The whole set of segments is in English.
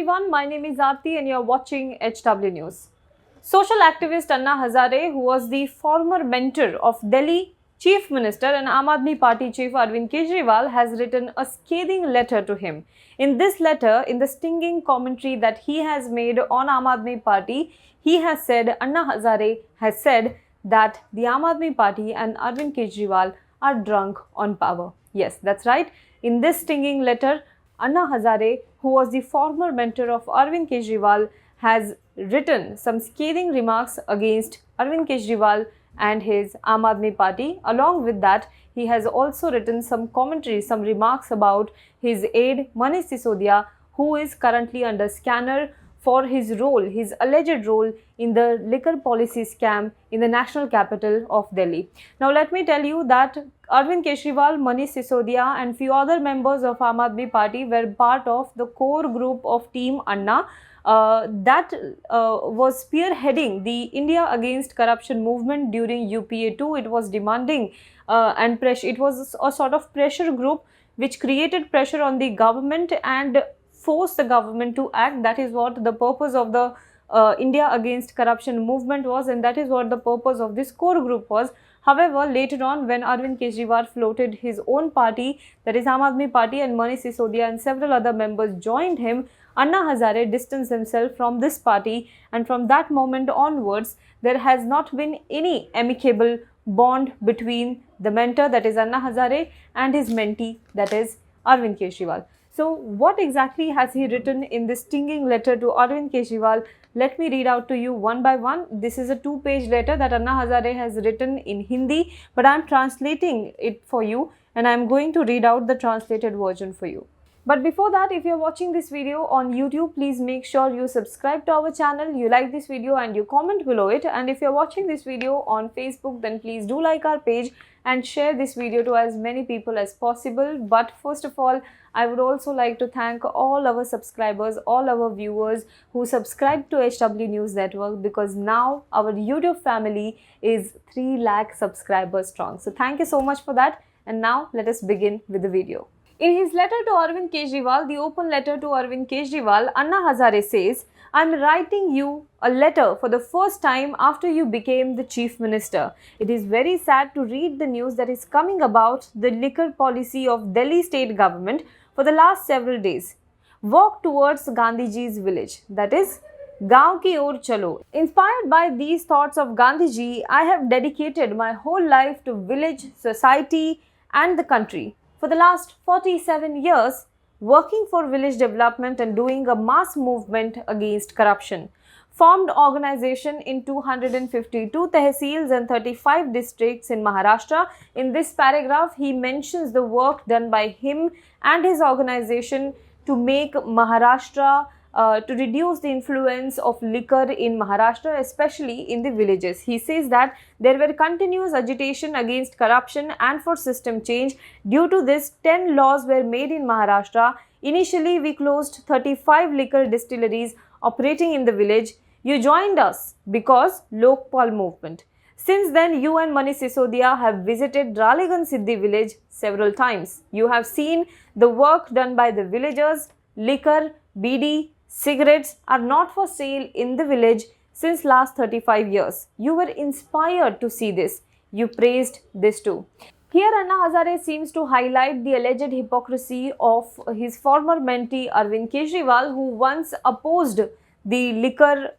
everyone, my name is Aarti and you're watching HW News. Social activist Anna Hazare, who was the former mentor of Delhi Chief Minister and Aam Aadmi Party Chief Arvind Kejriwal, has written a scathing letter to him. In this letter, in the stinging commentary that he has made on Aam Aadmi Party, he has said, Anna Hazare has said that the Aam Aadmi Party and Arvind Kejriwal are drunk on power. Yes, that's right. In this stinging letter, Anna Hazare, who was the former mentor of Arvind Kejriwal, has written some scathing remarks against Arvind Kejriwal and his Aam Aadmi Party. Along with that, he has also written some commentary, some remarks about his aide Manish Sisodia, who is currently under scanner for his role, his alleged role in the liquor policy scam in the national capital of Delhi. Now, let me tell you that Arvind Kejriwal, Manish Sisodia and few other members of Aam Aadmi Party were part of the core group of Team Anna that was spearheading the India Against Corruption movement during UPA 2. It was demanding and pressure. It was a sort of pressure group which created pressure on the government and force the government to act. That is what the purpose of the India Against Corruption movement was, and that is what the purpose of this core group was. However, later on, when Arvind Kejriwal floated his own party, that is Aam Aadmi Party, and Manish Sisodia and several other members joined him, Anna Hazare distanced himself from this party, and from that moment onwards, there has not been any amicable bond between the mentor, that is Anna Hazare, and his mentee, that is Arvind Kejriwal. So, what exactly has he written in this stinging letter to Arvind Kejriwal? Let me read out to you one by one. This is a 2-page letter that Anna Hazare has written in Hindi, but I am translating it for you and I am going to read out the translated version for you. But before that, if you are watching this video on YouTube, please make sure you subscribe to our channel, you like this video and you comment below it. And if you are watching this video on Facebook, then please do like our page and share this video to as many people as possible. But first of all, I would also like to thank all our subscribers, all our viewers who subscribe to HW News Network, because now our YouTube family is 3 lakh subscribers strong. So thank you so much for that. And now let us begin with the video. In his letter to Arvind Kejriwal, the open letter to Arvind Kejriwal, Anna Hazare says, I am writing you a letter for the first time after you became the Chief Minister. It is very sad to read the news that is coming about the liquor policy of Delhi state government for the last several days. Walk towards Gandhiji's village, that is, Gaon ki or chalo. Inspired by these thoughts of Gandhiji, I have dedicated my whole life to village, society and the country. For the last 47 years, working for village development and doing a mass movement against corruption. Formed organization in 252 tehsils and 35 districts in Maharashtra. In this paragraph, he mentions the work done by him and his organization to make Maharashtra to reduce the influence of liquor in Maharashtra, especially in the villages. He says that there were continuous agitation against corruption and for system change. Due to this, 10 laws were made in Maharashtra. Initially, we closed 35 liquor distilleries operating in the village. You joined us because Lokpal movement. Since then, you and Manish Sisodia have visited Ralegan Siddhi village several times. You have seen the work done by the villagers. Liquor, BD, cigarettes are not for sale in the village since last 35 years. You were inspired to see this. You praised this too. Here Anna Hazare seems to highlight the alleged hypocrisy of his former mentee Arvind Kejriwal, who once opposed the liquor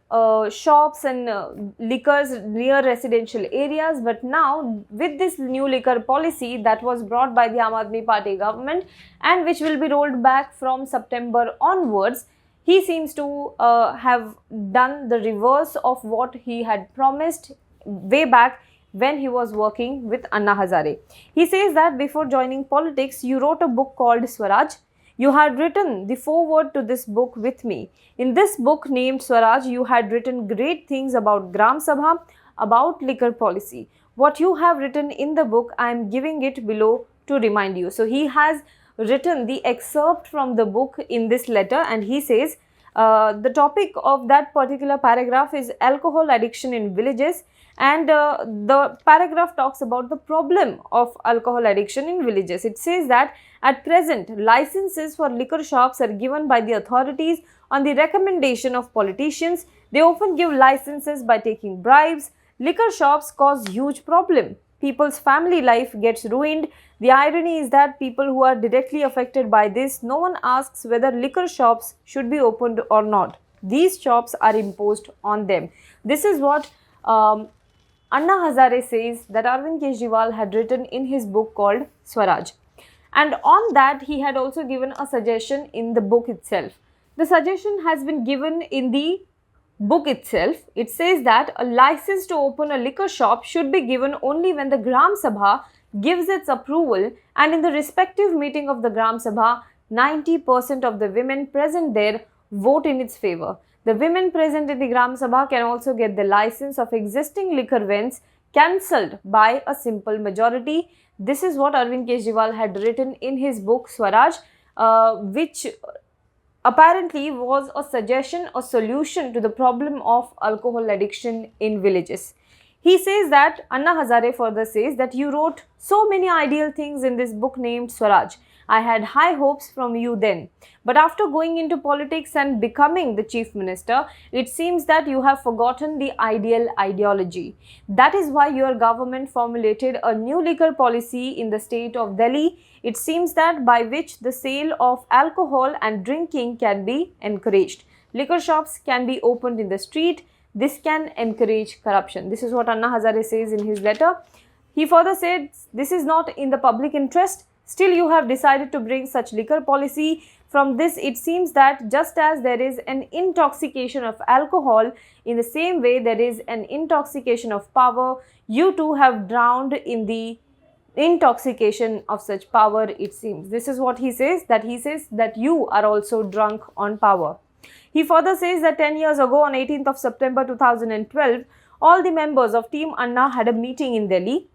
shops and liquors near residential areas, but now with this new liquor policy that was brought by the Aam Aadmi Party government and which will be rolled back from September onwards, he seems to have done the reverse of what he had promised way back when he was working with Anna Hazare. He says that before joining politics, you wrote a book called Swaraj. You had written the foreword to this book with me. In this book named Swaraj, you had written great things about Gram Sabha, about liquor policy. What you have written in the book, I am giving it below to remind you. So he has written the excerpt from the book in this letter, and he says the topic of that particular paragraph is alcohol addiction in villages, and the paragraph talks about the problem of alcohol addiction in villages. It says that at present licenses for liquor shops are given by the authorities on the recommendation of politicians. They often give licenses by taking bribes. Liquor shops cause huge problem. People's family life gets ruined. The irony is that people who are directly affected by this, no one asks whether liquor shops should be opened or not. These shops are imposed on them. This is what Anna Hazare says that Arvind Kejriwal had written in his book called Swaraj. And on that, he had also given a suggestion in the book itself. The suggestion has been given in the book itself. It says that a license to open a liquor shop should be given only when the Gram Sabha gives its approval, and in the respective meeting of the Gram Sabha, 90% of the women present there vote in its favor. The women present in the Gram Sabha can also get the license of existing liquor vends cancelled by a simple majority. This is what Arvind Kejriwal had written in his book Swaraj, which apparently was a suggestion, a solution to the problem of alcohol addiction in villages. He says that, Anna Hazare further says that you wrote so many ideal things in this book named Swaraj. I had high hopes from you then. But after going into politics and becoming the chief minister, it seems that you have forgotten the ideal ideology. That is why your government formulated a new liquor policy in the state of Delhi. It seems that by which the sale of alcohol and drinking can be encouraged. Liquor shops can be opened in the street. This can encourage corruption. This is what Anna Hazare says in his letter. He further said, this is not in the public interest. Still, you have decided to bring such liquor policy. From this, it seems that just as there is an intoxication of alcohol, in the same way there is an intoxication of power. You too have drowned in the intoxication of such power, it seems. This is what he says that you are also drunk on power. He further says that 10 years ago, on 18th of September 2012, all the members of Team Anna had a meeting in Delhi.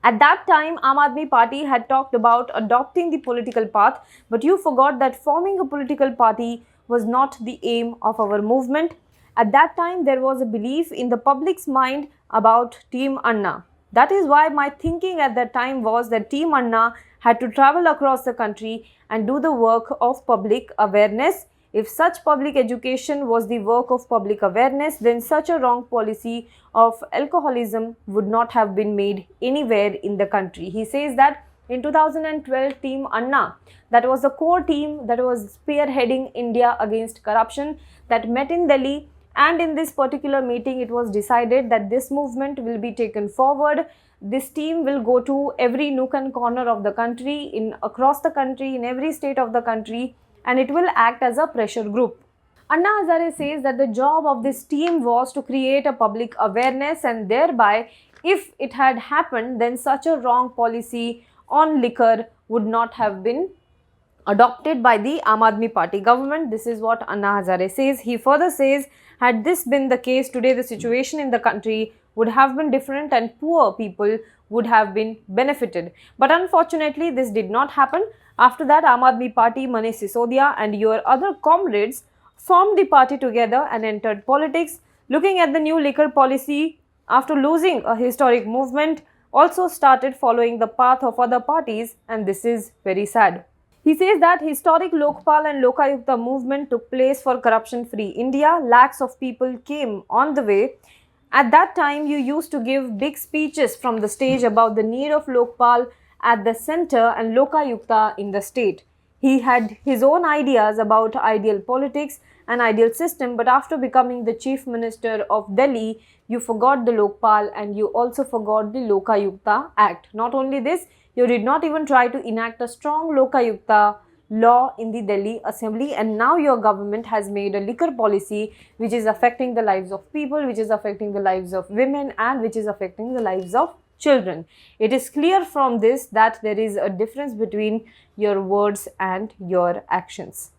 At that time, Aadmi party had talked about adopting the political path, but you forgot that forming a political party was not the aim of our movement. At that time, there was a belief in the public's mind about Team Anna. That is why my thinking at that time was that Team Anna had to travel across the country and do the work of public awareness. If such public education was the work of public awareness, then such a wrong policy of alcoholism would not have been made anywhere in the country. He says that in 2012, Team Anna, that was the core team that was spearheading India against corruption, that met in Delhi, and in this particular meeting, it was decided that this movement will be taken forward. This team will go to every nook and corner of the country, across the country, in every state of the country, and it will act as a pressure group. Anna Hazare says that the job of this team was to create a public awareness, and thereby, if it had happened, then such a wrong policy on liquor would not have been adopted by the Aadmi party government. This is what Anna Hazare says. He further says, had this been the case today, the situation in the country would have been different and poor people would have been benefited. But unfortunately, this did not happen. After that, Aadmi party, Manish Sisodia and your other comrades formed the party together and entered politics. Looking at the new liquor policy, after losing a historic movement, also started following the path of other parties, and this is very sad. He says that historic Lokpal and Lokayukta movement took place for corruption-free India. Lakhs of people came on the way. At that time, you used to give big speeches from the stage about the need of Lokpal at the center and Lokayukta in the state. He had his own ideas about ideal politics and ideal system, but after becoming the chief minister of Delhi, you forgot the Lokpal and you also forgot the Lokayukta Act. Not only this, you did not even try to enact a strong Lokayukta law in the Delhi Assembly, and now your government has made a liquor policy which is affecting the lives of people, which is affecting the lives of women, and which is affecting the lives of children. It is clear from this that there is a difference between your words and your actions.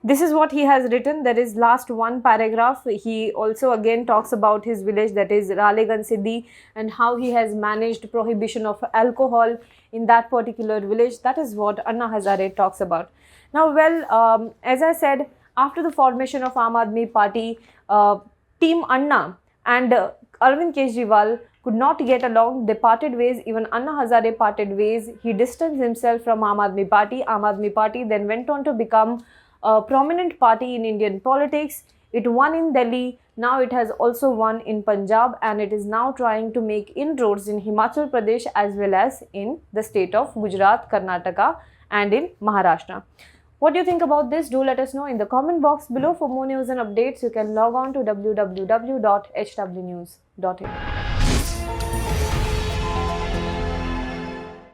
This is what he has written. There is last one paragraph. He also again talks about his village, that is Ralegan Siddhi, and how he has managed prohibition of alcohol in that particular village. That is what Anna Hazare talks about. Now, well, as I said, after the formation of Aadmi party, Team Anna and Arvind Kejriwal could not get along. They parted ways. Even Anna Hazare parted ways. He distanced himself from Aadmi party. Aadmi party then went on to become a prominent party in Indian politics. It won in Delhi, now it has also won in Punjab, and it is now trying to make inroads in Himachal Pradesh as well as in the state of Gujarat, Karnataka, and in Maharashtra. What do you think about this? Do let us know in the comment box below. For more news and updates, you can log on to www.hwnews.in.